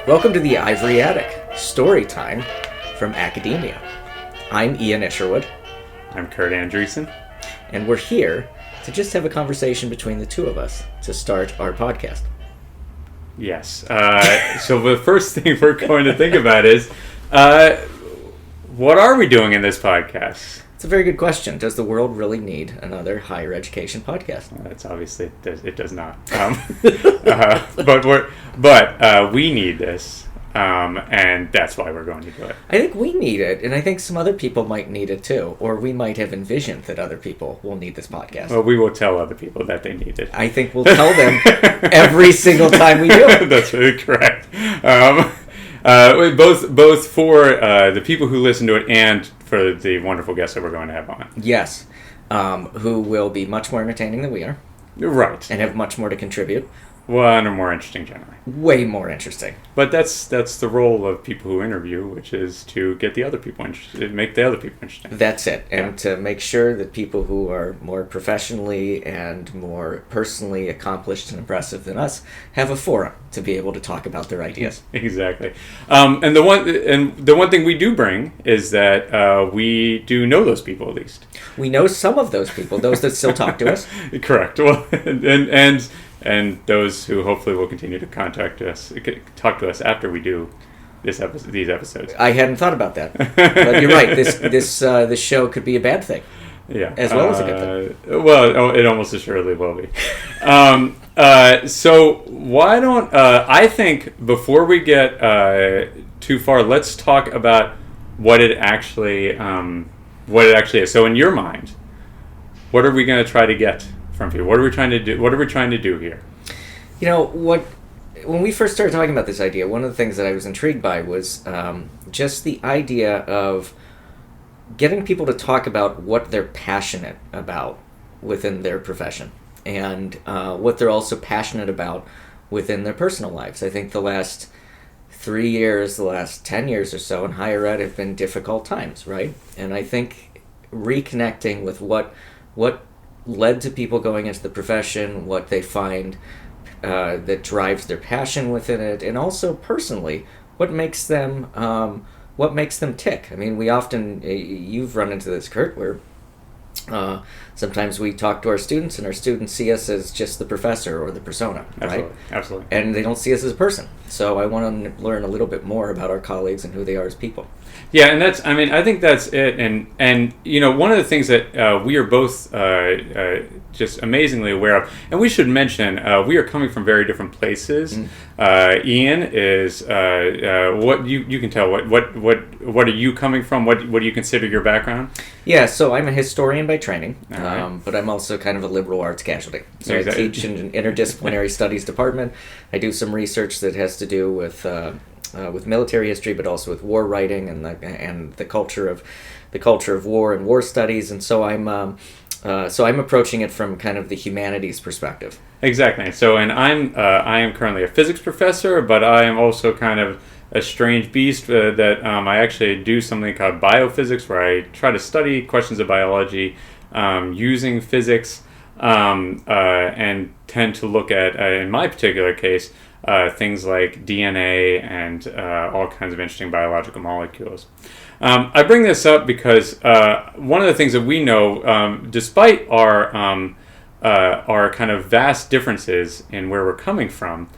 Welcome to the Ivory Attic, story time from academia. I'm Ian Isherwood. I'm Kurt Andreessen. And we're here to just have a conversation between the two of us to start our podcast. Yes. So the first thing we're going to think about is, what are we doing in this podcast? It's a very good question. Does the world really need another higher education podcast? That's obviously it does not. But we need this, and that's why we're going to do it. I think we need it, and I think some other people might need it too, or we might have envisioned that other people will need this podcast. Well, we will tell other people that they need it. I think we'll tell them every single time we do it. That's really correct. Both for the people who listen to it and for the wonderful guests that we're going to have on. Yes, who will be much more entertaining than we are. Right. And have much more to contribute. Well, and are more interesting generally. Way more interesting. But that's the role of people who interview, which is to get the other people interested, make the other people interesting. That's it. And to make sure that people who are more professionally and more personally accomplished and impressive than us have a forum to be able to talk about their ideas. Exactly. And the one thing we do bring is that we do know those people at least. We know some of those people, those that still talk to us. Correct. Well, and those who hopefully will continue to talk to us after we do these episodes. I hadn't thought about that, but you're right. This show could be a bad thing, as well as a good thing. Well, it almost assuredly will be. So why don't I think before we get too far, let's talk about what it actually is. So in your mind, what are we going to try to get from people? What are we trying to do? What are we trying to do here? You know, when we first started talking about this idea, one of the things that I was intrigued by was just the idea of getting people to talk about what they're passionate about within their profession and what they're also passionate about within their personal lives. I think the last 3 years, the last 10 years or so in higher ed have been difficult times, right? And I think reconnecting with what led to people going into the profession, what they find that drives their passion within it, and also personally, what makes them tick. I mean, we often, you've run into this, Kurt, where sometimes we talk to our students, and our students see us as just the professor or the persona, right? Absolutely. And they don't see us as a person. So I want to learn a little bit more about our colleagues and who they are as people. Yeah, and I think that's it. And you know, one of the things that we are both just amazingly aware of, and we should mention, we are coming from very different places. Ian is what you can tell. What are you coming from? What do you consider your background? Yeah, so I'm a historian by training, right. But I'm also kind of a liberal arts casualty. So exactly. I teach in an interdisciplinary studies department. I do some research that has to do with military history, but also with war writing and the culture of war and war studies. And so I'm approaching it from kind of the humanities perspective. Exactly. So, and I am currently a physics professor, but I am also kind of a strange beast that I actually do something called biophysics, where I try to study questions of biology using physics, and tend to look at, in my particular case, things like DNA and all kinds of interesting biological molecules. I bring this up because one of the things that we know, despite our kind of vast differences in where we're coming from,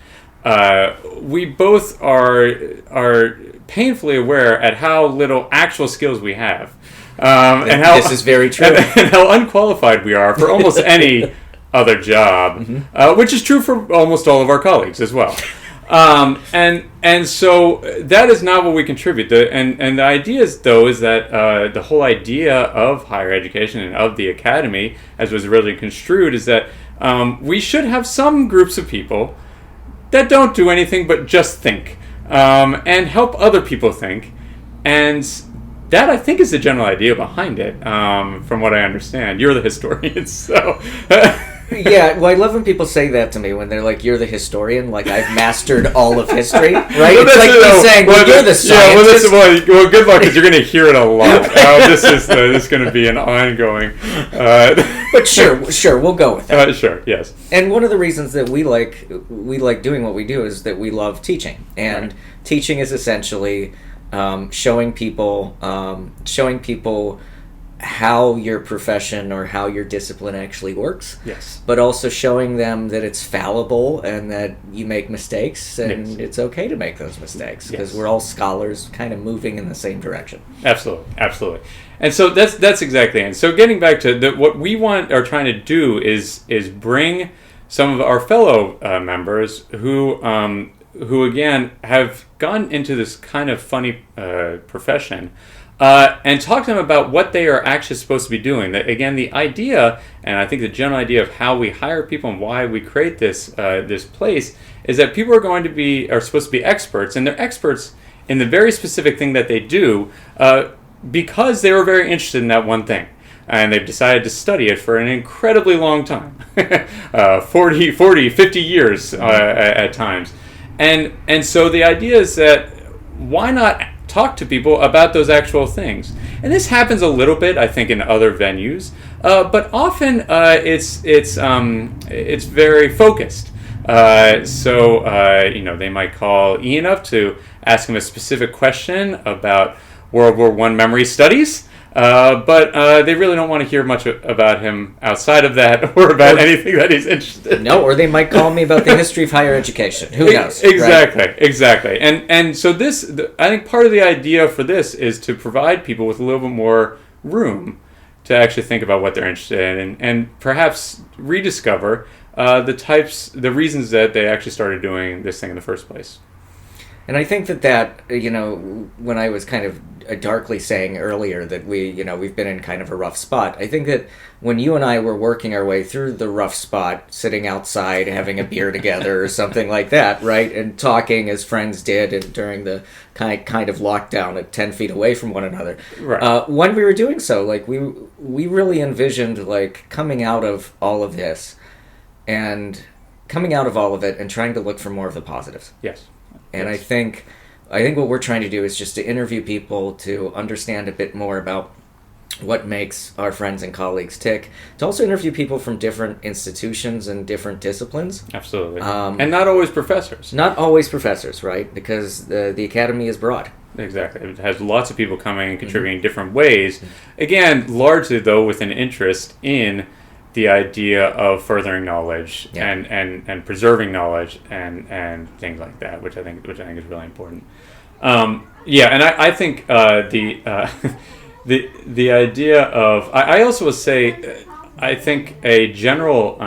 we both are painfully aware at how little actual skills we have, and how this is very true, and how unqualified we are for almost any other job, which is true for almost all of our colleagues as well. And so that is not what we contribute. And the idea is that the whole idea of higher education and of the academy, as was really construed, is that we should have some groups of people that don't do anything but just think, and help other people think. And that, I think, is the general idea behind it, from what I understand. You're the historian, so... Yeah, well, I love when people say that to me when they're like, "You're the historian," like I've mastered all of history, right? Well, it's like me saying, "Well, you're the scientist." Well, good luck because you're going to hear it a lot. This is going to be an ongoing. But sure, we'll go with that. Sure, yes. And one of the reasons that we like doing what we do is that we love teaching, and Right. teaching is essentially showing people how your profession or how your discipline actually works. Yes. But also showing them that it's fallible and that you make mistakes and Yes. it's okay to make those mistakes because Yes. we're all scholars kind of moving in the same direction. Absolutely. And so that's exactly it. And so getting back to what we are trying to do is bring some of our fellow members who again have gone into this kind of funny profession. And talk to them about what they are actually supposed to be doing. That, again, the idea, and I think the general idea of how we hire people and why we create this place is that people are supposed to be experts, and they're experts in the very specific thing that they do because they were very interested in that one thing. And they've decided to study it for an incredibly long time, 40, 50 years at times. And so the idea is that why not talk to people about those actual things? And this happens a little bit, I think, in other venues, but often it's very focused. They might call Ian up to ask him a specific question about World War I memory studies. But they really don't want to hear much about him outside of that or about anything that he's interested in. No, or they might call me about the history of higher education. Who knows? Exactly. And so I think part of the idea for this is to provide people with a little bit more room to actually think about what they're interested in and perhaps rediscover the reasons that they actually started doing this thing in the first place. And I think that when I was kind of darkly saying earlier that we've been in kind of a rough spot, I think that when you and I were working our way through the rough spot, sitting outside, having a beer together or something like that, right, and talking as friends did and during the kind of lockdown at 10 feet away from one another, right. When we were doing so, like we really envisioned like coming out of all of this and coming out of all of it and trying to look for more of the positives. Yes. And yes. I think what we're trying to do is just to interview people to understand a bit more about what makes our friends and colleagues tick, to also interview people from different institutions and different disciplines. Absolutely. And not always professors. Not always professors, right? Because the academy is broad. Exactly. It has lots of people coming and contributing in different ways. Again, largely, though, with an interest in the idea of furthering knowledge and preserving knowledge and things like that, which I think is really important. And I think the idea of I also would say I think a general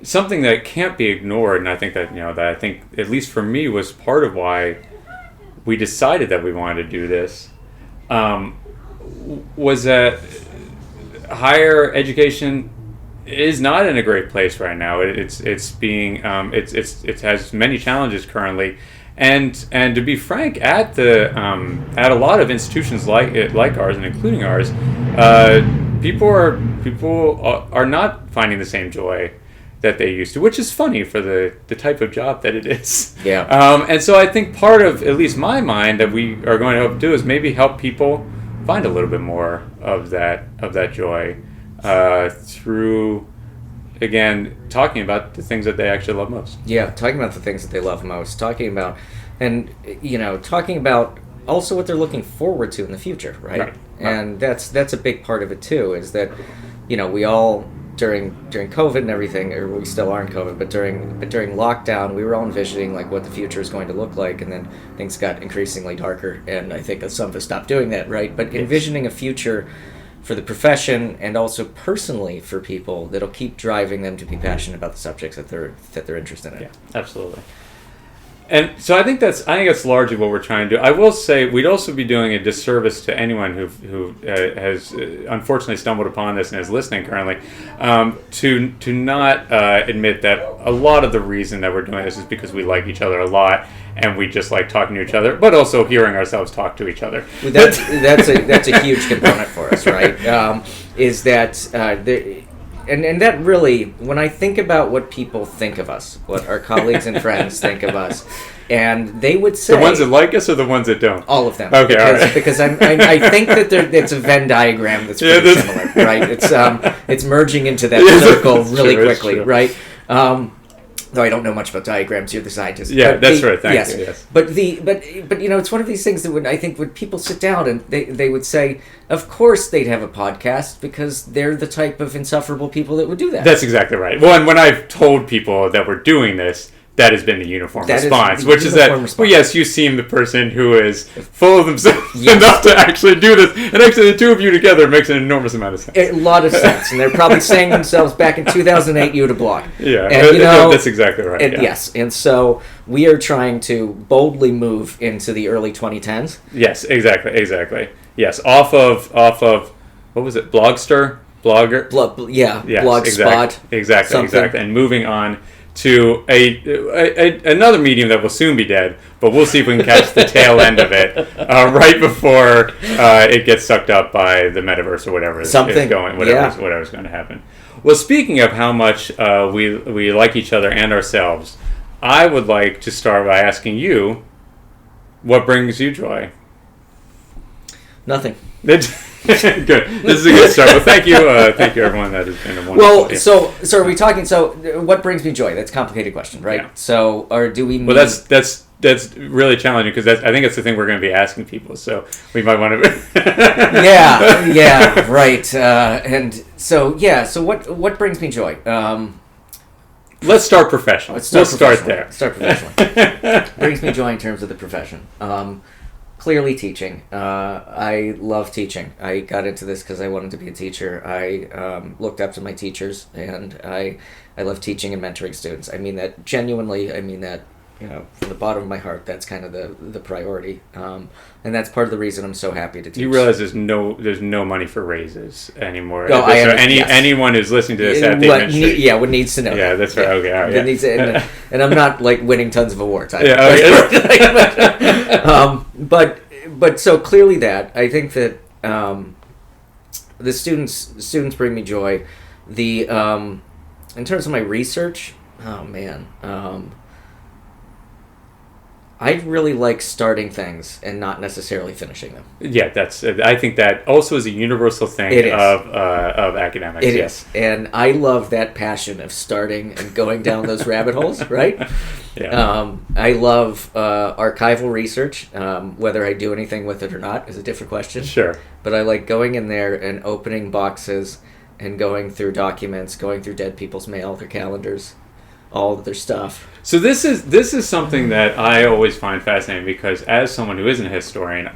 something that can't be ignored, and I think that that I think at least for me was part of why we decided that we wanted to do this was that higher education is not in a great place right now. It has many challenges currently, and to be frank, at a lot of institutions like ours and including ours, people are not finding the same joy that they used to, which is funny for the type of job that it is. Yeah. And so I think part of at least my mind that we are going to help do is maybe help people find a little bit more of that joy through, again, talking about the things that they actually love most. Yeah, talking about the things that they love most, talking about also what they're looking forward to in the future, right? And that's a big part of it too, is that we all during COVID and everything, or we still are in COVID, but during lockdown, we were all envisioning like what the future is going to look like, and then things got increasingly darker, and I think that some of us stopped doing that, right? But envisioning a future for the profession and also personally for people that'll keep driving them to be passionate about the subjects that they're interested in. Yeah, absolutely. And so I think that's largely what we're trying to do. I will say we'd also be doing a disservice to anyone who has unfortunately stumbled upon this and is listening currently, to not admit that a lot of the reason that we're doing this is because we like each other a lot and we just like talking to each other, but also hearing ourselves talk to each other. That's a huge component for us, right? Is that and that really, when I think about what people think of us, what our colleagues and friends think of us, and they would say... The ones that like us or the ones that don't? All of them. Okay, all right. Because I think that it's a Venn diagram that's pretty similar, right? It's merging into that circle really quickly, right? Though I don't know much about diagrams, you're the scientist. Yeah, that's right. Thank you. Yes. But it's one of these things that when people sit down and they would say, of course they'd have a podcast because they're the type of insufferable people that would do that. That's exactly right. Well, and when I've told people that we're doing this, that has been the uniform response, which is that, well, yes, you seem the person who is full of themselves enough to actually do this. And actually, the two of you together makes an enormous amount of sense. A lot of sense. And they're probably saying themselves back in 2008, you had a blog. Yeah, and, that's exactly right. And, yes. And so we are trying to boldly move into the early 2010s. Yes, exactly. Yes, off of what was it, Blogster? Blogger? Blogspot. Exactly. And moving on to another medium that will soon be dead, but we'll see if we can catch the tail end of it right before it gets sucked up by the metaverse or whatever's going to happen. Well, speaking of how much we like each other and ourselves, I would like to start by asking you, what brings you joy? Nothing. Good. This is a good start. Well, thank you everyone. That has been a wonderful. Well, so are we talking? So, what brings me joy? That's a complicated question, right? Yeah. So, or do we? Well, that's really challenging because I think it's the thing we're going to be asking people. So we might want to. yeah, right. And so, So what brings me joy? Let's start professional. We'll start there. Start professionally. Brings me joy in terms of the profession. Clearly teaching. I love teaching. I got into this because I wanted to be a teacher. I looked up to my teachers, and I love teaching and mentoring students. I mean that genuinely. I mean that, from the bottom of my heart. That's kind of the priority, and that's part of the reason I'm so happy to teach. You realize there's no money for raises anymore. No, anyone who's listening to this at the administration. What needs to know. Yeah, that's right. Okay, all right. Yeah. Needs, and I'm not like winning tons of awards. But so clearly that I think that the students bring me joy. The in terms of my research, oh man. I really like starting things and not necessarily finishing them. Yeah, I think that also is a universal thing of academics. It is. And I love that passion of starting and going down those rabbit holes, right? Yeah. I love archival research. Whether I do anything with it or not is a different question. Sure. But I like going in there and opening boxes and going through documents, going through dead people's mail, their calendars, all of their stuff. So this is something that I always find fascinating because as someone who isn't a historian,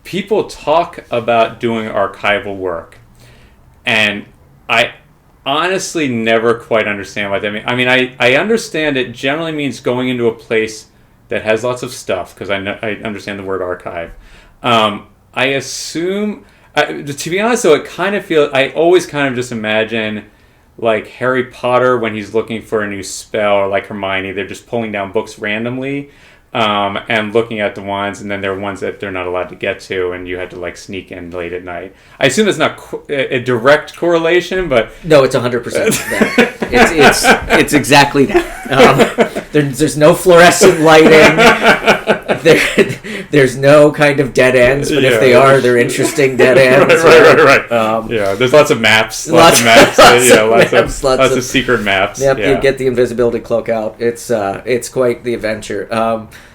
people talk about doing archival work, and I honestly never quite understand what that means. I mean, I understand it generally means going into a place that has lots of stuff because I understand the word archive. I assume, to be honest though, I always kind of just imagine like Harry Potter when he's looking for a new spell, or like Hermione, they're just pulling down books randomly and looking at the ones, and then there are ones that they're not allowed to get to, and you had to like sneak in late at night. I assume it's not a direct correlation, but no, it's 100% that. It's exactly that. There's no fluorescent lighting. There's no kind of dead ends, but if they are, they're interesting dead ends. Right. There's lots of maps. Lots of maps. Lots of secret maps. Yep, you get the invisibility cloak out. It's quite the adventure.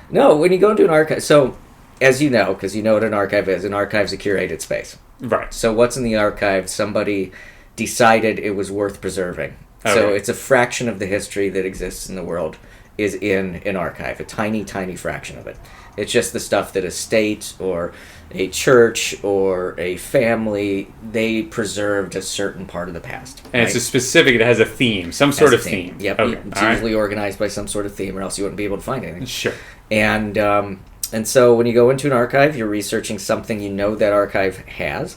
No, when you go into an archive, so as you know, because you know what an archive's a curated space. Right. So what's in the archive, somebody decided it was worth preserving. Okay. So it's a fraction of the history that exists in the world is in an archive, a tiny, tiny fraction of it. It's just the stuff that a state or a church or a family, they preserved a certain part of the past. And right? It has a theme, some sort of theme. Yep, okay. It's usually organized by some sort of theme, or else you wouldn't be able to find anything. Sure. And so when you go into an archive, you're researching something you know that archive has,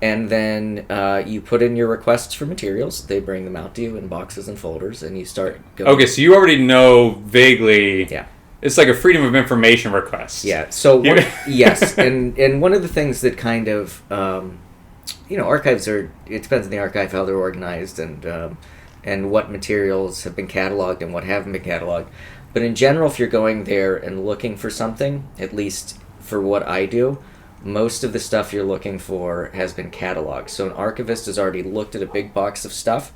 and then you put in your requests for materials. They bring them out to you in boxes and folders, and you start going. Okay, so you already know vaguely. Yeah. It's like a freedom of information request. Yeah. So yes, and one of the things that kind of archives it depends on the archive, how they're organized, and what materials have been cataloged and what haven't been cataloged. But in general, if you're going there and looking for something, at least for what I do, most of the stuff you're looking for has been cataloged. So an archivist has already looked at a big box of stuff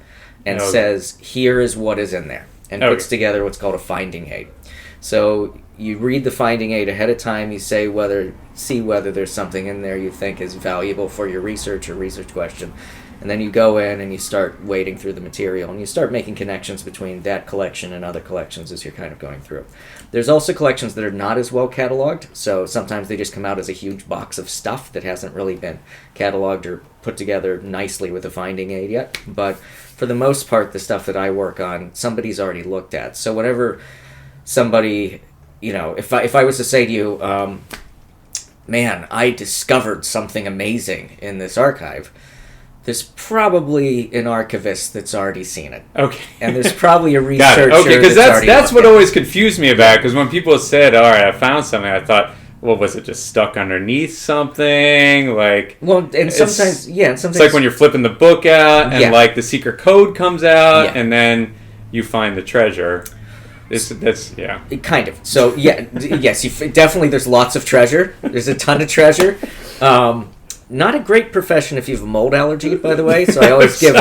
and says, here is what is in there, and puts together what's called a finding aid. So you read the finding aid ahead of time, you see whether there's something in there you think is valuable for your research or research question, and then you go in and you start wading through the material, and you start making connections between that collection and other collections as you're kind of going through. There's also collections that are not as well cataloged, so sometimes they just come out as a huge box of stuff that hasn't really been cataloged or put together nicely with a finding aid yet. But for the most part, the stuff that I work on, somebody's already looked at. So whenever somebody, if I was to say to you, man, I discovered something amazing in this archive, there's probably an archivist that's already seen it. Okay. And there's probably a researcher because that's what already always confused me about, because when people said, all right, I found something, I thought, well, was it just stuck underneath something? Sometimes it's like when you're flipping the book out and the secret code comes out and then you find the treasure. That's kind of. So yes, definitely. There's lots of treasure. There's a ton of treasure. Not a great profession if you have a mold allergy, by the way. So I always give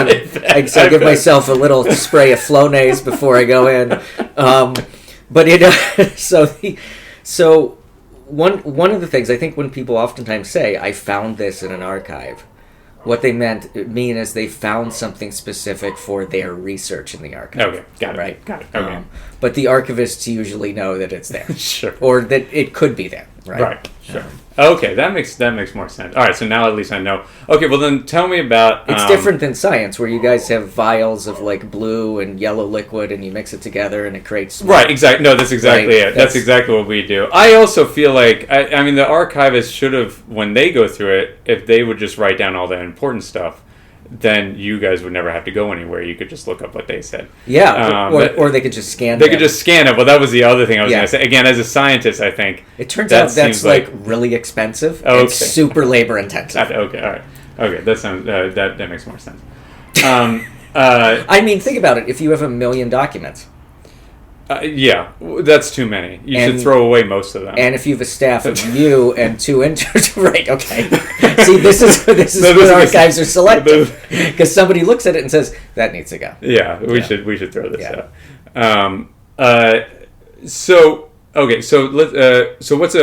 myself a little spray of Flonase before I go in. So one of the things I think when people oftentimes say, "I found this in an archive," what they mean is they found something specific for their research in the archive. Okay, got it. Right? Got it. Okay. But the archivists usually know that it's there. Sure. Or that it could be there, right? Right, sure. Okay, that makes more sense. All right, so now at least I know. Okay, well then tell me about... It's different than science, where you guys have vials of blue and yellow liquid, and you mix it together and it creates... Smoke. Right, exactly. No, that's exactly it. That's exactly what we do. I also feel like, the archivists should have, when they go through it, if they would just write down all the important stuff, then you guys would never have to go anywhere. You could just look up what they said. Yeah, or they could just scan They could just scan it. Well, that was the other thing I was going to say. Again, as a scientist, I think... It turns out that's really expensive. Okay. It's super labor intensive. Okay, all right. Okay, that sounds that makes more sense. Think about it. If you have 1 million documents... that's too many. You should throw away most of them. And if you have a staff of you and 2 interns, right? Okay. See, this is what archives are selecting, because somebody looks at it and says that needs to go. Yeah, we should throw this out. So what's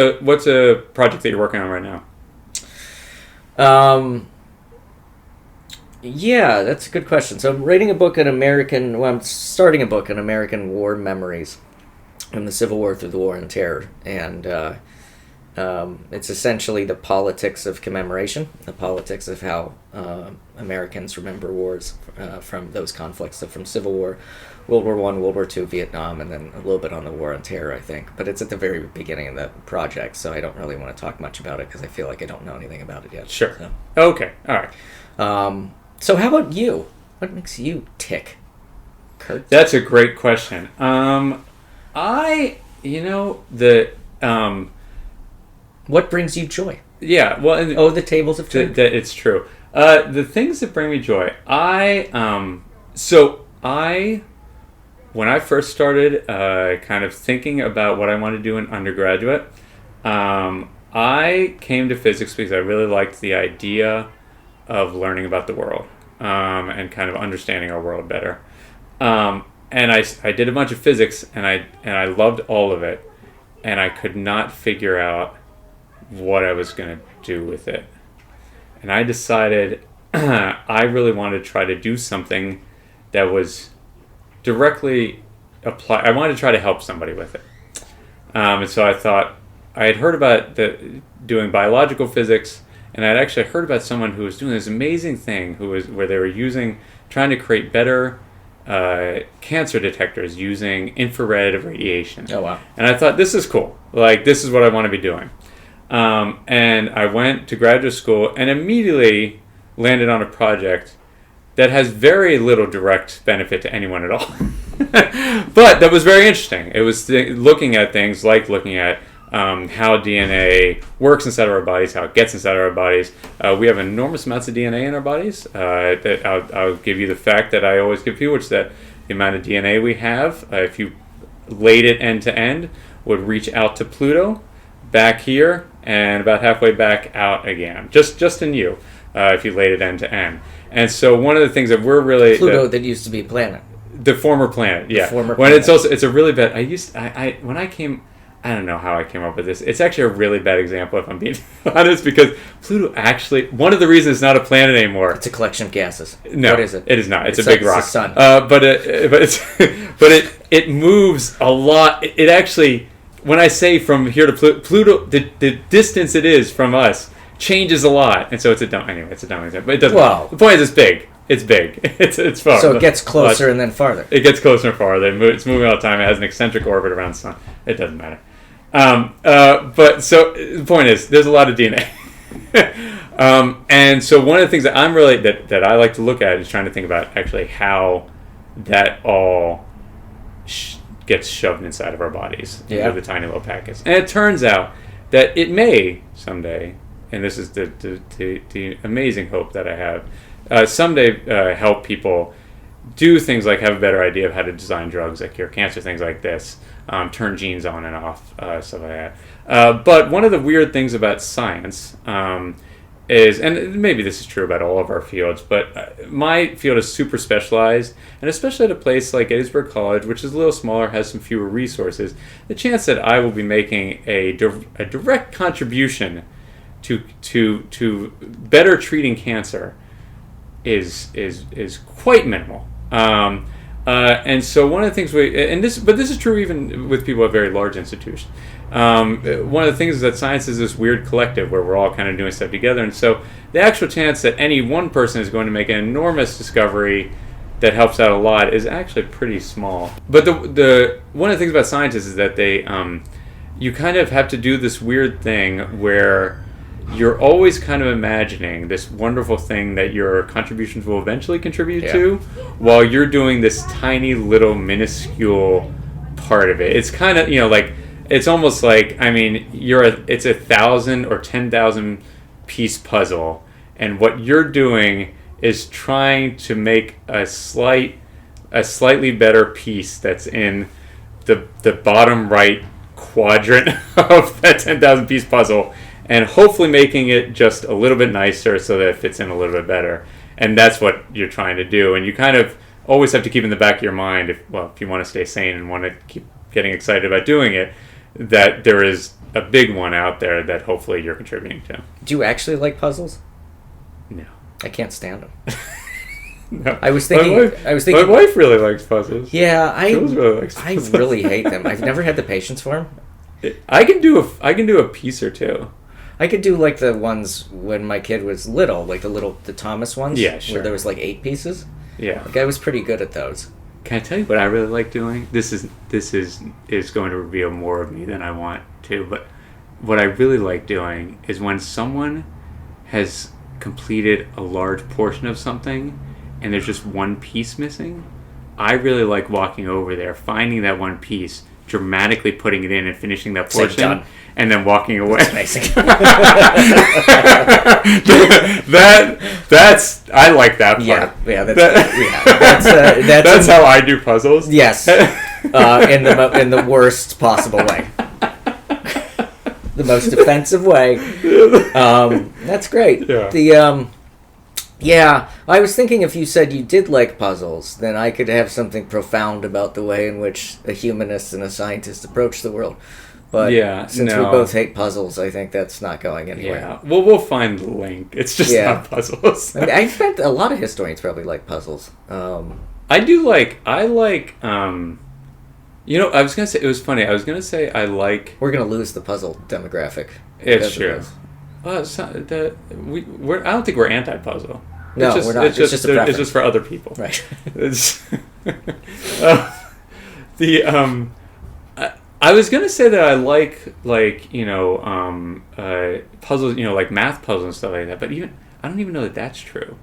a project that you're working on right now? Yeah, that's a good question. So I'm writing a book I'm starting a book on American war memories from the Civil War through the War on Terror. And it's essentially the politics of commemoration, the politics of how Americans remember wars from those conflicts. So from Civil War, World War I, World War II, Vietnam, and then a little bit on the War on Terror, I think. But it's at the very beginning of the project, so I don't really want to talk much about it because I feel like I don't know anything about it yet. Sure. So. Okay, all right. So how about you? What makes you tick, Kurt? That's a great question. What brings you joy? Yeah, well... the tables of truth. It's true. The things that bring me joy, when I first started kind of thinking about what I wanted to do in undergraduate, I came to physics because I really liked the idea of learning about the world and kind of understanding our world better. And I did a bunch of physics, and I loved all of it, and I could not figure out what I was going to do with it. And I decided I really wanted to try to do something that was directly applied. I wanted to try to help somebody with it. And so I thought, I had heard about doing biological physics, and I'd actually heard about someone who was doing this amazing thing where they were trying to create better cancer detectors using infrared radiation. Oh, wow. And I thought, this is cool. This is what I want to be doing. And I went to graduate school and immediately landed on a project that has very little direct benefit to anyone at all. But that was very interesting. It was looking at things like looking at how DNA works inside of our bodies, how it gets inside of our bodies. We have enormous amounts of DNA in our bodies. That I'll give you the fact that I always give people, which is that the amount of DNA we have, if you laid it end to end, would reach out to Pluto, back here, and about halfway back out again. Just in you, if you laid it end to end. And so one of the things that we're really Pluto that used to be a planet. The former planet, yeah. Former when planet. it's a really bad. When I came. I don't know how I came up with this. It's actually a really bad example, if I'm being honest, because Pluto actually, one of the reasons it's not a planet anymore. It's a collection of gases. No, what is it? It is not. It's a big rock. It's the sun. But it moves a lot. It actually, when I say from here to Pluto, the distance it is from us changes a lot, and so it's a dumb example. But it doesn't. Wow. The point is, it's big. It's big. It's far. So it gets closer and then farther. It gets closer and farther. It's moving all the time. It has an eccentric orbit around the sun. It doesn't matter. But so the point is, there's a lot of DNA. And so one of the things that I'm really that I like to look at is trying to think about actually how that all gets shoved inside of our bodies. Yeah. The tiny little packets. And it turns out that it may someday, and this is the amazing hope that I have, someday help people do things like have a better idea of how to design drugs that cure cancer, things like this, turn genes on and off, stuff like that. But one of the weird things about science is, and maybe this is true about all of our fields, but my field is super specialized, and especially at a place like Gettysburg College, which is a little smaller, has some fewer resources, the chance that I will be making a direct contribution to better treating cancer is quite minimal. And so one of the things but this is true even with people at very large institutions. One of the things is that science is this weird collective where we're all kind of doing stuff together, and so the actual chance that any one person is going to make an enormous discovery that helps out a lot is actually pretty small. But the one of the things about scientists is that they you kind of have to do this weird thing where you're always kind of imagining this wonderful thing that your contributions will eventually contribute to, while you're doing this tiny little minuscule part of it. It's kind of, like, it's almost like, I mean, it's 1,000 or 10,000 piece puzzle, and what you're doing is trying to make a slightly better piece that's in the bottom right quadrant of that 10,000 piece puzzle, and hopefully making it just a little bit nicer so that it fits in a little bit better. And that's what you're trying to do. And you kind of always have to keep in the back of your mind, if you want to stay sane and want to keep getting excited about doing it, that there is a big one out there that hopefully you're contributing to. Do you actually like puzzles? No. I can't stand them. No. I was thinking. My wife really likes puzzles. Yeah, Jules really likes puzzles. I really hate them. I've never had the patience for them. I can do a piece or two. I could do like the ones when my kid was little, like the Thomas ones. Yeah, sure. Where there was like 8 pieces. Yeah. Like I was pretty good at those. Can I tell you what I really like doing? This is going to reveal more of me than I want to, but what I really like doing is when someone has completed a large portion of something and there's just one piece missing, I really like walking over there, finding that one piece, dramatically putting it in and finishing that portion, and then walking away. That's amazing. That's I like that part. That's how I do puzzles. Yes, in the worst possible way, the most offensive way. That's great. Yeah. I was thinking if you said you did like puzzles, then I could have something profound about the way in which a humanist and a scientist approach the world. But since we both hate puzzles, I think that's not going anywhere. Yeah, well, we'll find the link. It's just not puzzles. I bet a lot of historians probably like puzzles. I like. I was gonna say it was funny. I was gonna say I like. We're gonna lose the puzzle demographic. It's true. Well, I don't think we're anti-puzzle. No, we're not. It's just for other people. Right. I was gonna say that I like puzzles, like math puzzles and stuff like that. But I don't even know that that's true.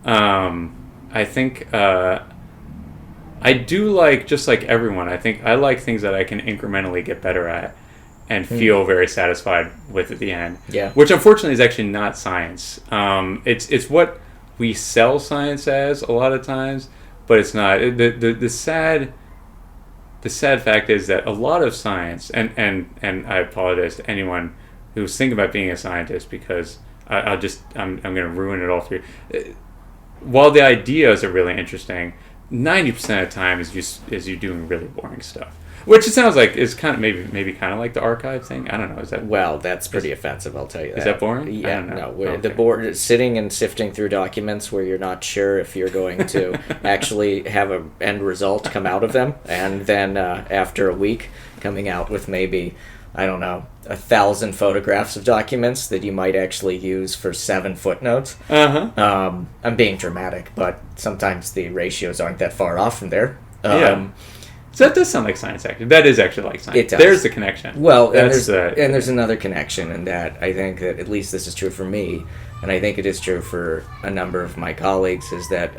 I think I do like, just like everyone, I think I like things that I can incrementally get better at. and feel very satisfied with at the end. Yeah. Which unfortunately is actually not science. It's what we sell science as a lot of times, but it's not. The sad fact is that a lot of science, and I apologize to anyone who's thinking about being a scientist, because I'm going to ruin it all for you. While the ideas are really interesting, 90% of the time is you doing really boring stuff. Which it sounds like is kind of maybe kind of like the archive thing. I don't know. Is that Well, that's pretty offensive. I'll tell you that. Is that boring? Yeah, I don't know. no. Okay. The board sitting and sifting through documents where you're not sure if you're going to actually have an end result come out of them, and then after a week coming out with maybe, I don't know, 1,000 photographs of documents that you might actually use for 7 footnotes. I'm being dramatic, but sometimes the ratios aren't that far off from there. Yeah. So that does sound like science, actually. That is actually like science. It does. There's the connection. Well, and there's another connection in that I think that at least this is true for me, and I think it is true for a number of my colleagues, is that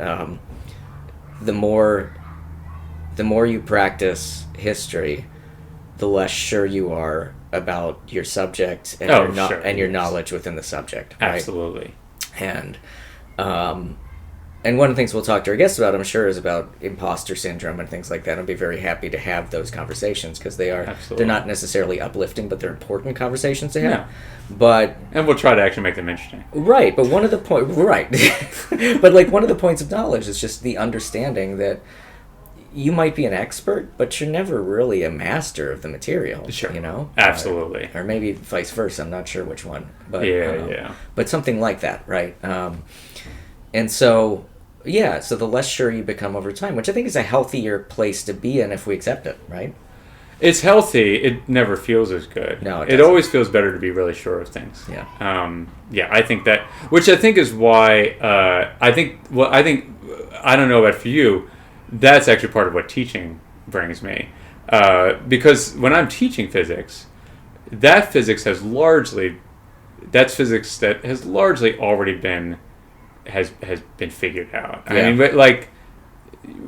the more you practice history, the less sure you are about your subject and your knowledge within the subject. Right? Absolutely. And one of the things we'll talk to our guests about, I'm sure, is about imposter syndrome and things like that. I'd be very happy to have those conversations because they're not necessarily uplifting, but they're important conversations to have. Yeah. And we'll try to actually make them interesting. Right, but one of the points of knowledge is just the understanding that you might be an expert, but you're never really a master of the material. Sure. You know? Absolutely. Or maybe vice versa. I'm not sure which one. But, yeah. But something like that, right? And so... Yeah, so the less sure you become over time, which I think is a healthier place to be in if we accept it, right? It's healthy. It never feels as good. No, it always feels better to be really sure of things. Yeah. I think that, which I think is why I don't know about for you, that's actually part of what teaching brings me, because when I'm teaching physics, that's physics that has largely already been. Has been figured out. Yeah. I mean, but like,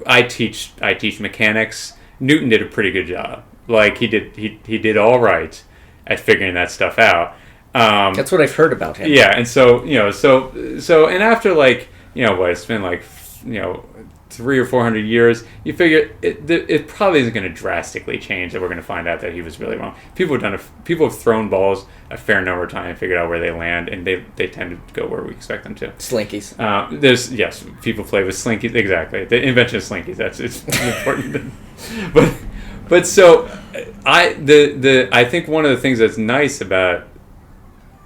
I teach mechanics. Newton did a pretty good job. Like he did all right at figuring that stuff out. That's what I've heard about him. Yeah, and so and after it's been 300 or 400 years, you figure it probably isn't going to drastically change that we're going to find out that he was really wrong. People have thrown balls a fair number of times and figured out where they land, and they tend to go where we expect them to. Slinkies. People play with slinkies. Exactly, the invention of slinkies. It's important. but so I think one of the things that's nice about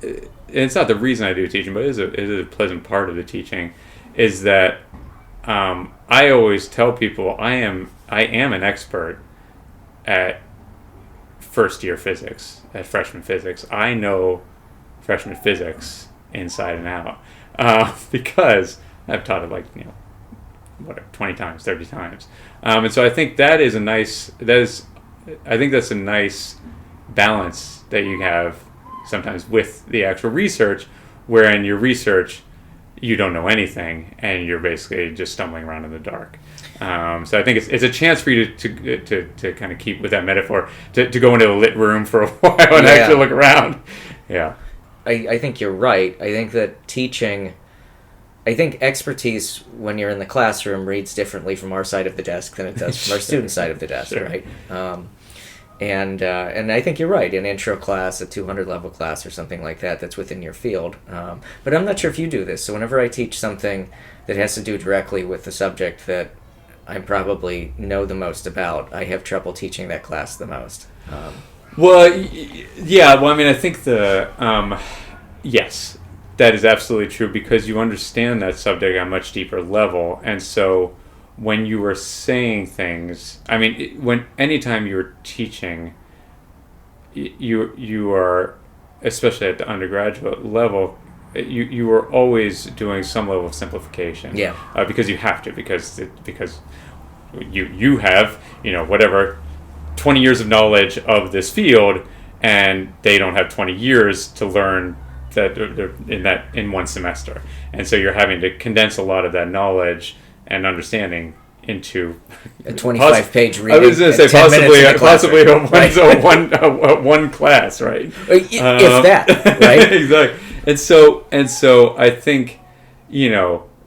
it's not the reason I do teaching, but it is a pleasant part of the teaching, is that I always tell people I am an expert at first year physics, at freshman physics. I know freshman physics inside and out because I've taught it 20 times, 30 times, and so I think that's a nice balance that you have sometimes with the actual research, where in your research you don't know anything, and you're basically just stumbling around in the dark. So I think it's a chance for you to kind of keep with that metaphor, to go into a lit room for a while and actually look around. Yeah. I think you're right. I think that expertise when you're in the classroom reads differently from our side of the desk than it does from our student side of the desk, Sure. right? And I think you're right. An intro class, a 200 level class, or something like that, that's within your field. But I'm not sure if you do this. So whenever I teach something that has to do directly with the subject that I probably know the most about, I have trouble teaching that class the most. I think yes, that is absolutely true, because you understand that subject on a much deeper level, and so when you were saying things, anytime you're teaching, you are, especially at the undergraduate level, you are always doing some level of simplification. Yeah. Because you have to, because you have, whatever, 20 years of knowledge of this field, and they don't have 20 years to learn that in one semester, and so you're having to condense a lot of that knowledge and understanding into a 25-page reading. I was going to say possibly one class, right? If that, right? Exactly. And so I think,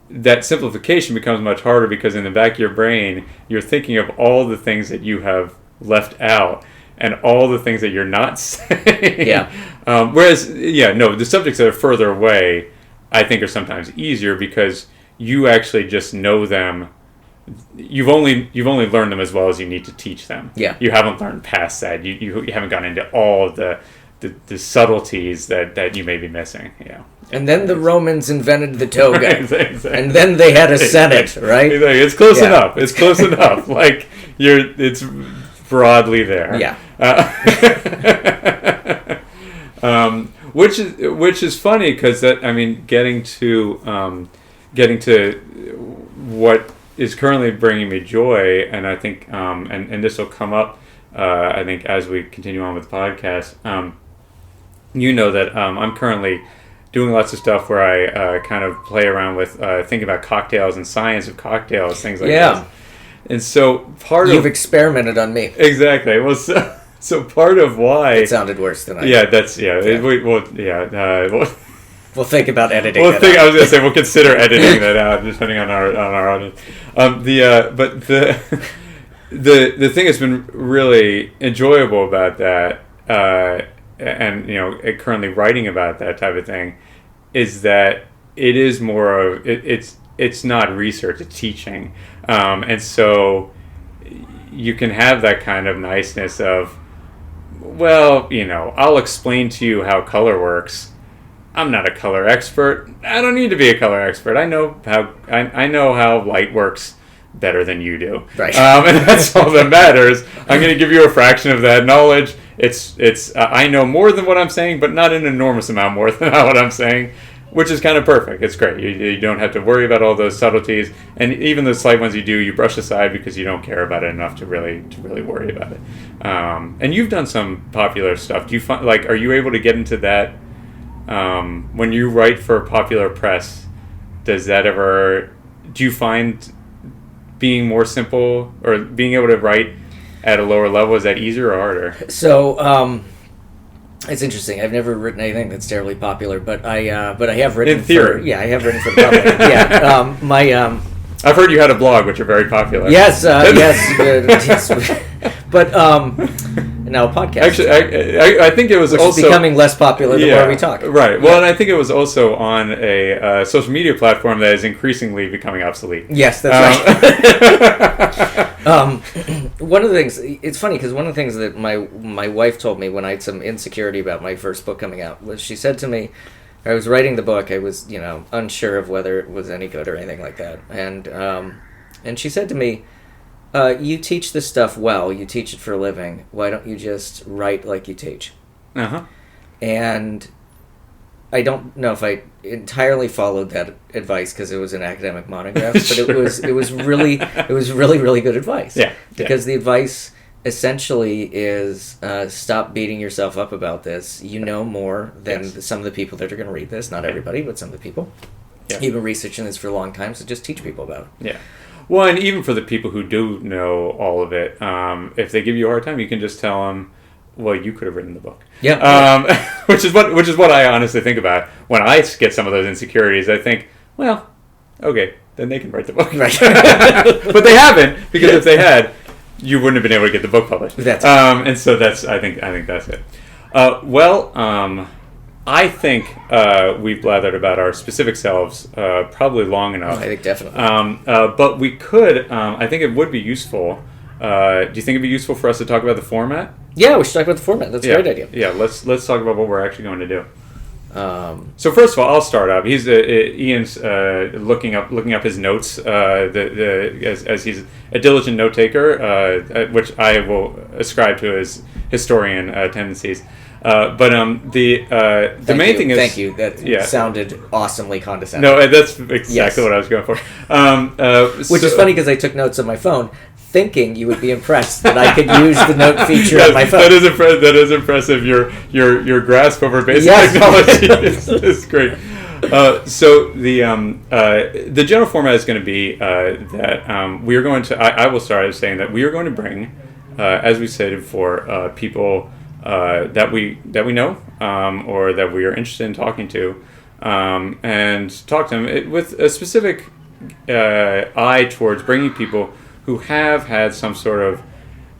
that simplification becomes much harder because in the back of your brain, you're thinking of all the things that you have left out and all the things that you're not saying. Yeah. The subjects that are further away, I think, are sometimes easier because you actually just know them. You've only learned them as well as you need to teach them. Yeah. You haven't learned past that. You haven't gone into all the subtleties that you may be missing. Yeah. And then the Romans invented the toga. Exactly. And then they had a senate, right? Exactly. It's close enough. It's close enough. Like it's broadly there. Yeah. Which is funny because getting to what is currently bringing me joy, and I think and this will come up I think as we continue on with the podcast. That I'm currently doing lots of stuff where I kind of play around with thinking about cocktails and science of cocktails, things like that. And so You've experimented on me. Exactly. Well, so part of why it sounded worse than I did. Yeah, that's We'll think about editing. I was going to say we'll consider editing that out, depending on our audience. But the thing that's been really enjoyable about that, and currently writing about that type of thing, is that it is more of it's not research, it's teaching, and so you can have that kind of niceness of, I'll explain to you how color works. I'm not a color expert. I don't need to be a color expert. I know how light works better than you do. Right. And that's all that matters. I'm going to give you a fraction of that knowledge. It's I know more than what I'm saying, but not an enormous amount more than what I'm saying, which is kind of perfect. It's great. You don't have to worry about all those subtleties, and even the slight ones you brush aside because you don't care about it enough to really worry about it. And you've done some popular stuff. Do you find, are you able to get into that when you write for popular press? Do you find being more simple or being able to write at a lower level, is that easier or harder? So it's interesting. I've never written anything that's terribly popular, but I have written in theory. I have written for the public. Yeah. I've heard you had a blog, which are very popular. Yes. But now a podcast. Actually, I think it was which also is becoming less popular the more we talk. Right. Well, and I think it was also on a social media platform that is increasingly becoming obsolete. Yes, that's right. One of the things, it's funny because one of the things that my wife told me when I had some insecurity about my first book coming out was she said to me, I was writing the book, I was unsure of whether it was any good or anything like that, and she said to me, you teach this stuff well, you teach it for a living, why don't you just write like you teach? Uh-huh. And I don't know if I entirely followed that advice because it was an academic monograph, but Sure. it was really really good advice. Yeah. Because the advice essentially is stop beating yourself up about this. You know more than some of the people that are going to read this. Not everybody, but some of the people. Yeah. You've been researching this for a long time, so just teach people about it. Yeah. Well, and even for the people who do know all of it, if they give you a hard time, you can just tell them, well, you could have written the book. Yeah. Which is what I honestly think about when I get some of those insecurities. I think, well, okay, then they can write the book. Right. But they haven't, because if they had, you wouldn't have been able to get the book published. That's and so I think that's it. I think we've blathered about our specific selves probably long enough. I think definitely. But we could, I think it would be useful. Do you think it'd be useful for us to talk about the format? Yeah, we should talk about the format. That's a great idea. Yeah, let's talk about what we're actually going to do. So first of all, I'll start up. Ian's looking up his notes as he's a diligent note taker, which I will ascribe to his historian tendencies. But the main thing is... Thank you. That sounded awesomely condescending. No, that's exactly what I was going for. Which is funny because I took notes on my phone, thinking you would be impressed that I could use the note feature on my phone. That is impressive. Your grasp over basic technology is great. So the general format is going to be that we are going to. I will start as saying that we are going to bring, as we stated before, people that we know or that we are interested in talking to, and talk to them with a specific eye towards bringing people who have had some sort of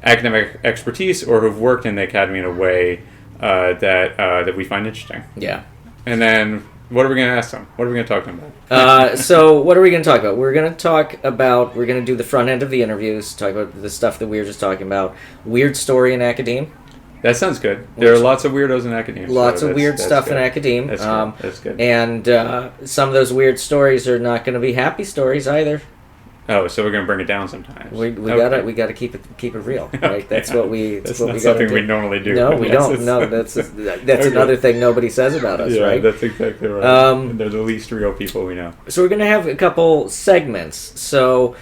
academic expertise or who've worked in the academy in a way that we find interesting. Yeah. And then, what are we going to ask them? What are we going to talk to them about? So what are we going to talk about? We're going to do the front end of the interviews, talk about the stuff that we were just talking about. Weird story in academia. That sounds good. There are lots of weirdos in academia. Lots of weird stuff in academia. That's good. And some of those weird stories are not going to be happy stories either. Oh, so we're going to bring it down sometimes. We gotta keep it real, right? That's what we. That's what not we something do. we normally do. No, we don't. No, that's another thing nobody says about us, yeah, right? That's exactly right. They're the least real people we know. So we're gonna have a couple segments. So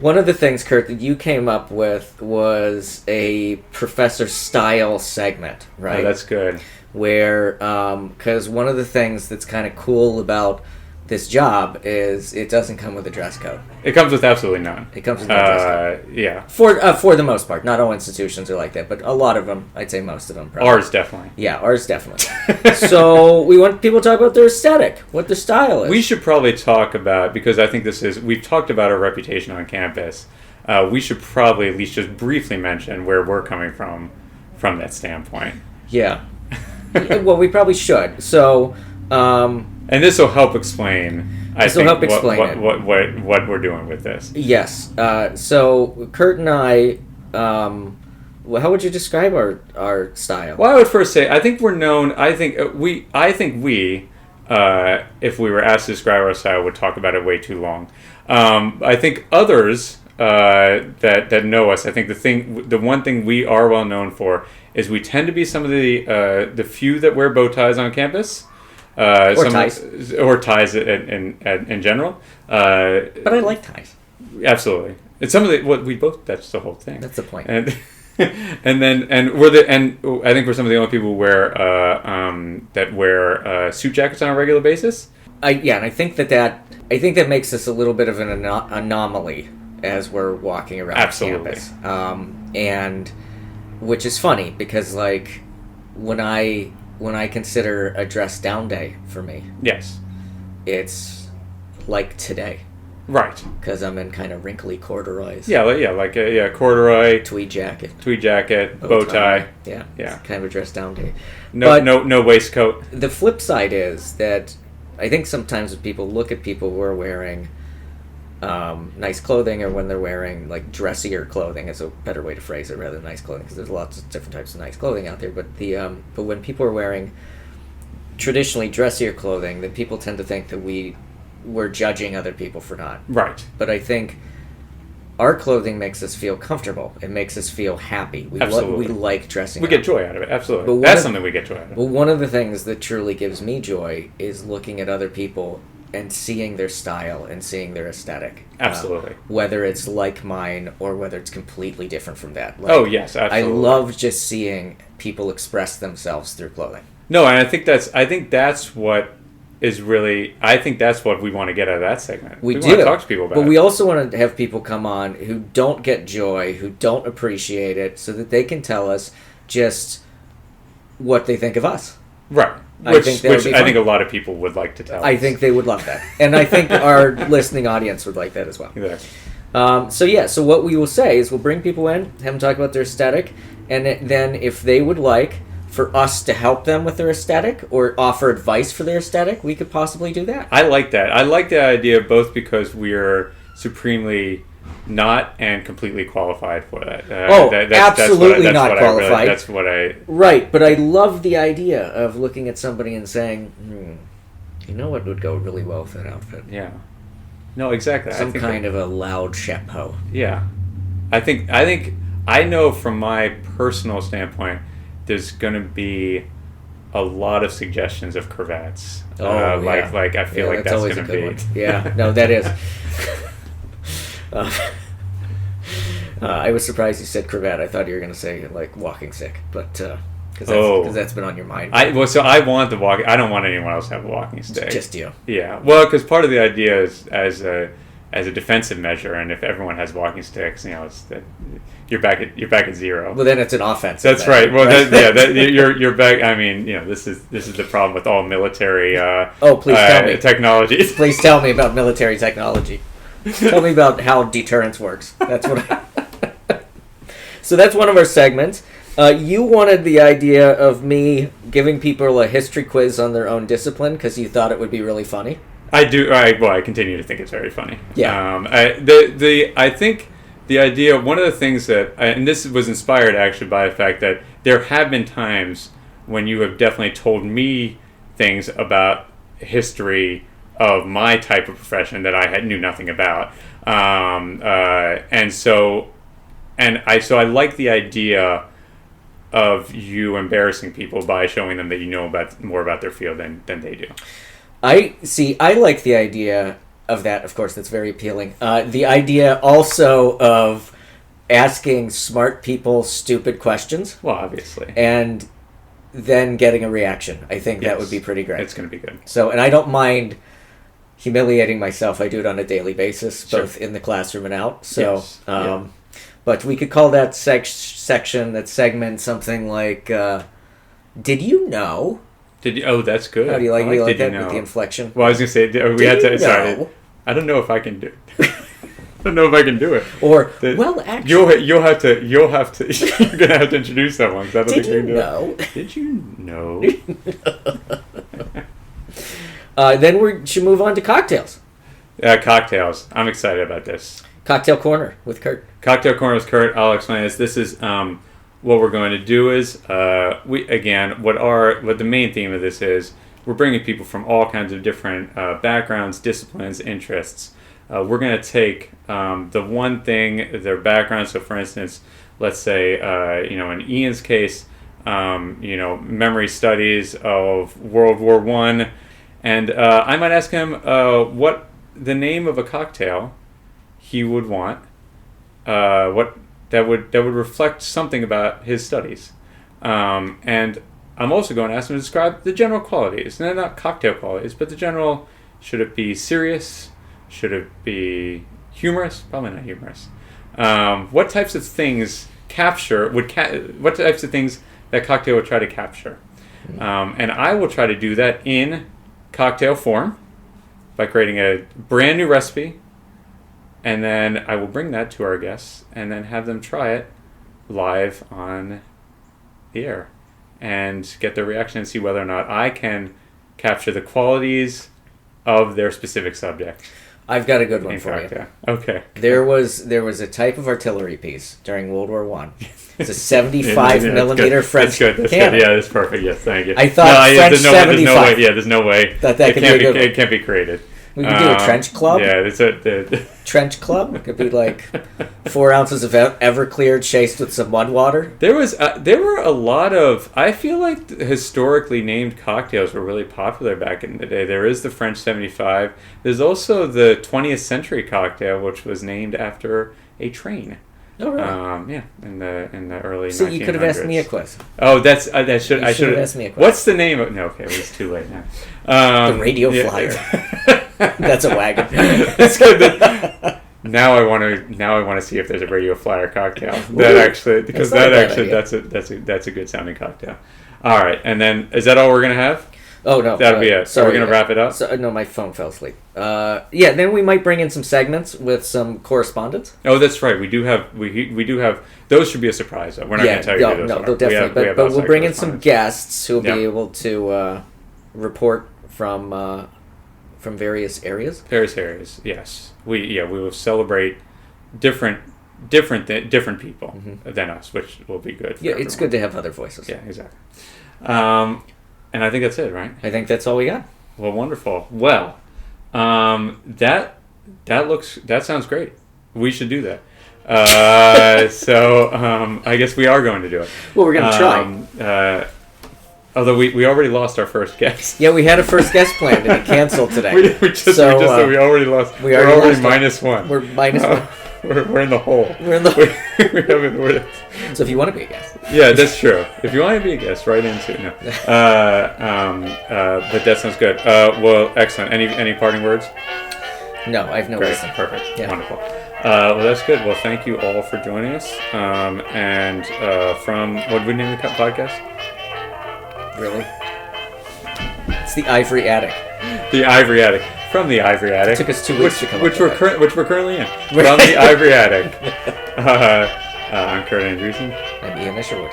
one of the things, Kurt, that you came up with was a professor style segment, right? Oh, that's good. Where, because one of the things that's kind of cool about this job is it doesn't come with a dress code. It comes with absolutely none. It comes with no dress code. Yeah. For the most part. Not all institutions are like that, but a lot of them, I'd say most of them probably. Ours definitely. Yeah, ours definitely. So we want people to talk about their aesthetic, what their style is. We should probably talk about, because I think we've talked about our reputation on campus. We should probably at least just briefly mention where we're coming from that standpoint. Yeah. Well, we probably should. So, and this will help explain. What we're doing with this. Yes. So Kurt and I, how would you describe our style? Well, I would first say I think we're known. I think we. If we were asked to describe our style, would talk about it way too long. I think others that know us. I think the one thing we are well known for is we tend to be some of the few that wear bow ties on campus. Or ties. Or ties in general. But I like ties. Absolutely. It's some of that's the whole thing. That's the point. And I think we're some of the only people who wear suit jackets on a regular basis. And I think that makes us a little bit of an anomaly as we're walking around campus. And which is funny because like when I consider a dress down day for me, yes, it's like today, right? Because I'm in kind of wrinkly corduroys. Corduroy, tweed jacket, bow tie. Yeah, yeah, it's kind of a dress down day. No waistcoat. The flip side is that I think sometimes when people look at people who are wearing nice clothing, or when they're wearing like dressier clothing is a better way to phrase it rather than nice clothing, because there's lots of different types of nice clothing out there, but when people are wearing traditionally dressier clothing, then people tend to think that we're judging other people for not. Right. But I think our clothing makes us feel comfortable. It makes us feel happy. We like dressing up. We get joy out of it, absolutely. That's something we get joy out of. But one of the things that truly gives me joy is looking at other people and seeing their style and seeing their aesthetic. Absolutely. Whether it's like mine or whether it's completely different from that. Like, oh, yes, absolutely. I love just seeing people express themselves through clothing. No, and I think that's what is really, I think that's what we want to get out of that segment. We want to talk to people about it. But we also want to have people come on who don't get joy, who don't appreciate it, so that they can tell us just what they think of us. Right. Which I think a lot of people would like to tell us. I think they would love that. And I think our listening audience would like that as well. Exactly. So what we will say is we'll bring people in, have them talk about their aesthetic, and then if they would like for us to help them with their aesthetic or offer advice for their aesthetic, we could possibly do that. I like that. I like the idea both because we're supremely not and completely qualified for that. Absolutely not qualified. That's what I... Right, but I love the idea of looking at somebody and saying, you know what would go really well with that outfit? Yeah. No, exactly. Some kind of a loud chapeau. Yeah. I know from my personal standpoint, there's going to be a lot of suggestions of cravats. Like I feel like that's going to be... One. Yeah, no, that is... I was surprised you said cravat. I thought you were going to say like walking stick, but Because that's been on your mind. So I want the walking. I don't want anyone else to have a walking stick. Just you. Yeah. Well, because part of the idea is as a defensive measure, and if everyone has walking sticks, it's that you're back at zero. Well, then it's an offense. That's right. Well, you're back. I mean, this is the problem with all military. Please tell me technologies. Please tell me about military technology. Tell me about how deterrence works. That's what. So that's one of our segments. You wanted the idea of me giving people a history quiz on their own discipline because you thought it would be really funny. I do. I continue to think it's very funny. Yeah. I think the idea. One of the things and this was inspired actually by the fact that there have been times when you have definitely told me things about history of my type of profession that I knew nothing about, so I like the idea of you embarrassing people by showing them that you know more about their field than they do. I like the idea of that. Of course, that's very appealing. The idea also of asking smart people stupid questions. Well, obviously. And then getting a reaction. I think that would be pretty great. It's going to be good. So, and I don't mind humiliating myself. I do it on a daily basis, both in the classroom and out. So, but we could call that that segment, something like, "Did you know?" Oh, that's good. How do you like, like that with the inflection? Well, I was going to say, sorry. I don't know if I can do it. I don't know if I can do it. Or, actually... You'll have to, you're going to have to introduce someone. Did you know? Did you know? Then we should move on to cocktails. Cocktails. I'm excited about this. Cocktail Corner with Kurt. Cocktail Corner with Kurt. I'll explain this. This is... what we're going to do is, what the main theme of this is, we're bringing people from all kinds of different backgrounds, disciplines, interests. We're going to take the one thing, their background. So, for instance, let's say, in Ian's case, memory studies of World War I, and I might ask him what the name of a cocktail he would want. That would reflect something about his studies. And I'm also going to ask him to describe the general qualities. No, not cocktail qualities, but the general, should it be serious? Should it be humorous? Probably not humorous. What types of things what types of things that cocktail would try to capture? And I will try to do that in cocktail form by creating a brand new recipe. And then I will bring that to our guests and then have them try it live on the air and get their reaction and see whether or not I can capture the qualities of their specific subject. I've got a good one for you. Okay. There was a type of artillery piece during World War I. It's a 75 millimeter French cannon. That's good. Yeah, that's perfect. Yes, thank you. I thought French 75. There's no way. That could be a good one. It can't be created. We could do a trench club. Yeah, it's trench club. It could be like 4 ounces of Everclear chased with some mud water. There were a lot of, I feel like historically named cocktails were really popular back in the day. There is the French 75. There's also the 20th century cocktail, which was named after a train. Oh, really? In the early 1900s. So you could have asked me a quiz. Oh, I should have asked me a quiz. What's the name of? No, okay, it's too late now. The radio flyer. That's a wagon. It's good. Now I want to see if there's a radio flyer cocktail. That's a good sounding cocktail. All right, and then is that all we're gonna have? Oh no, that'll be it. So we're gonna wrap it up. No, my phone fell asleep. Then we might bring in some segments with some correspondence. Oh, that's right. We do have. Those should be a surprise. Though. We're not gonna tell you who those are. No, definitely. But we'll bring in some guests who will be able to report from various areas. Various areas, yes. We will celebrate different people than us, which will be good. For it's good to have other voices. Yeah, exactly. And I think that's it, right? I think that's all we got. Well, wonderful. Well, that sounds great. We should do that. So I guess we are going to do it. Well, we're going to try. Although we already lost our first guest. Yeah, we had a first guest planned and it canceled today. we already lost. We're already -1. We're -1. We're in the hole. We're in the we haven't. So if you want to be a guest. Yeah, that's true. If you want to be a guest, write into it. No. But that sounds good. Well, excellent. Any parting words? No, I have no Great. wisdom. Perfect. Yeah. Wonderful. Well, that's good. Well, thank you all for joining us. And from, what did we name the podcast? Really? It's the Ivory Attic. The Ivory Attic. From the Ivory Attic. It took us 2 weeks to come which up we're with that. which we're currently in. From the Ivory Attic. I'm Kurt Andreessen. I'm Ian Isherwood.